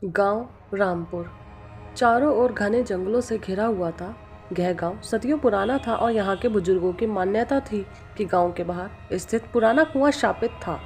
गांव रामपुर चारों ओर घने जंगलों से घिरा हुआ था। यह गांव सदियों पुराना था और यहाँ के बुजुर्गों की मान्यता थी कि गांव के बाहर स्थित पुराना कुआं शापित था।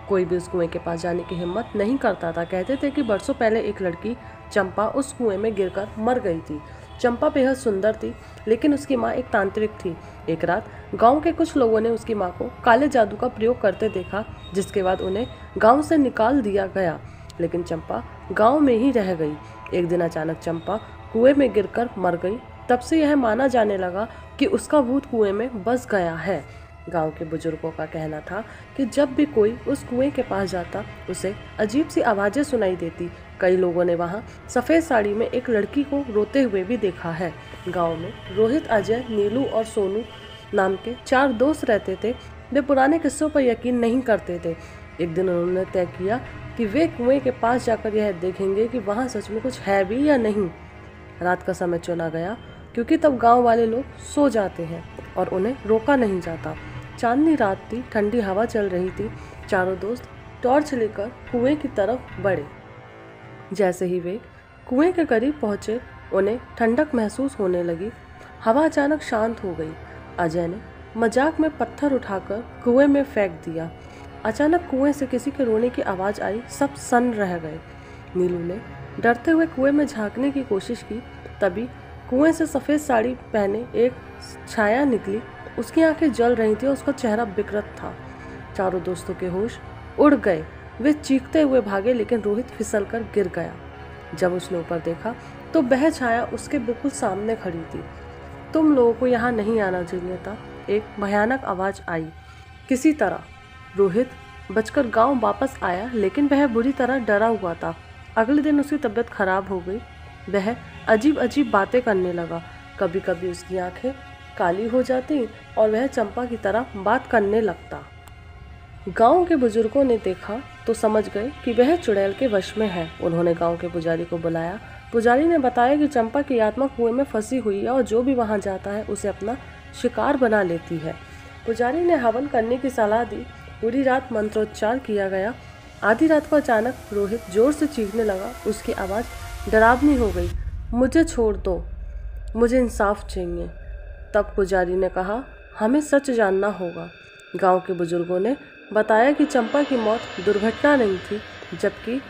कोई भी उस कुएं के पास जाने की हिम्मत नहीं करता था। कहते थे कि बरसों पहले एक लड़की चंपा उस कुएं में गिरकर मर गई थी। चंपा बेहद सुंदर थी, लेकिन उसकी माँ एक तांत्रिक थी। एक रात गांव के कुछ लोगों ने उसकी माँ को काले जादू का प्रयोग करते देखा, जिसके बाद उन्हें गांव से निकाल दिया गया। लेकिन चंपा गांव में ही रह गई। एक दिन अचानक चंपा कुएं में गिरकर मर गई। तब से यह माना जाने लगा कि उसका भूत कुएं में बस गया है। गांव के बुजुर्गों का कहना था कि जब भी कोई उस कुएं के पास जाता, उसे अजीब सी आवाजें सुनाई देती। कई लोगों ने वहां सफेद साड़ी में एक लड़की को रोते हुए भी देखा है। गांव में रोहित, अजय, नीलू और सोनू नाम के 4 दोस्त रहते थे। वे पुराने किस्सों पर यकीन नहीं करते थे। एक दिन उन्होंने तय किया कि वे कुएं के पास जाकर यह देखेंगे कि वहां सच में कुछ है भी या नहीं। रात का समय चुना गया क्योंकि तब गांव वाले लोग सो जाते हैं और उन्हें रोका नहीं जाता। चांदनी रात थी, ठंडी हवा चल रही थी। चारों दोस्त टॉर्च लेकर कुएं की तरफ बढ़े। जैसे ही वे कुएं के करीब पहुंचे, उन्हें ठंडक महसूस होने लगी। हवा अचानक शांत हो गई। अजय ने मजाक में पत्थर उठाकर कुएं में फेंक दिया। अचानक कुएं से किसी के रोने की आवाज आई। सब सन्न रह गए। नीलू ने डरते हुए कुएं में झांकने की कोशिश की। तभी कुएं से सफेद साड़ी पहने एक छाया निकली। उसकी आंखें जल रही थी और उसका चेहरा विकृत था। चारों दोस्तों के होश उड़ गए। वे चीखते हुए भागे, लेकिन रोहित फिसलकर गिर गया। जब उसने ऊपर देखा तो वह छाया उसके बिल्कुल सामने खड़ी थी। तुम लोगों को यहाँ नहीं आना चाहिए था, एक भयानक आवाज आई। किसी तरह रोहित बचकर गांव वापस आया, लेकिन वह बुरी तरह डरा हुआ था। अगले दिन उसकी तबीयत खराब हो गई। वह अजीब अजीब बातें करने लगा। कभी कभी उसकी आंखें काली हो जाती और वह चंपा की तरह बात करने लगता। गांव के बुजुर्गों ने देखा तो समझ गए कि वह चुड़ैल के वश में है। उन्होंने गांव के पुजारी को बुलाया। पुजारी ने बताया कि चंपा की आत्मा कुएं में फंसी हुई है और जो भी वहां जाता है उसे अपना शिकार बना लेती है। पुजारी ने हवन करने की सलाह दी। पूरी रात मंत्रोच्चार किया गया। आधी रात को अचानक रोहित जोर से चीखने लगा। उसकी आवाज़ डरावनी हो गई। मुझे छोड़ दो, मुझे इंसाफ चाहिए। तब पुजारी ने कहा, हमें सच जानना होगा। गांव के बुजुर्गों ने बताया कि चंपा की मौत दुर्घटना नहीं थी, जबकि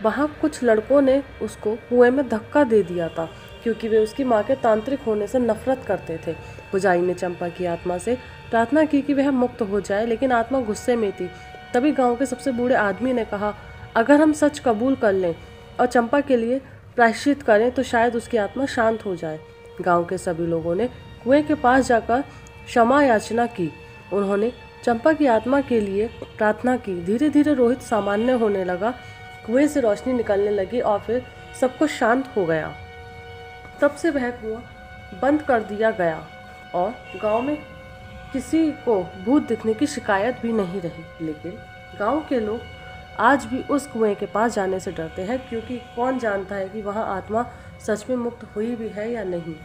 वहाँ कुछ लड़कों ने उसको कुएं में धक्का दे दिया था, क्योंकि वे उसकी माँ के तांत्रिक होने से नफरत करते थे। पुजारी ने चंपा की आत्मा से प्रार्थना की कि वह मुक्त हो जाए, लेकिन आत्मा गुस्से में थी। तभी गांव के सबसे बूढ़े आदमी ने कहा, अगर हम सच कबूल कर लें और चंपा के लिए प्रायश्चित करें तो शायद उसकी आत्मा शांत हो जाए। गांव के सभी लोगों ने कुएं के पास जाकर क्षमा याचना की। उन्होंने चंपा की आत्मा के लिए प्रार्थना की। धीरे धीरे रोहित सामान्य होने लगा। कुएं से रोशनी निकलने लगी और फिर सब कुछ शांत हो गया। तब से वह कुआं बंद कर दिया गया और गांव में किसी को भूत दिखने की शिकायत भी नहीं रही। लेकिन गांव के लोग आज भी उस कुएं के पास जाने से डरते हैं, क्योंकि कौन जानता है कि वहां आत्मा सच में मुक्त हुई भी है या नहीं।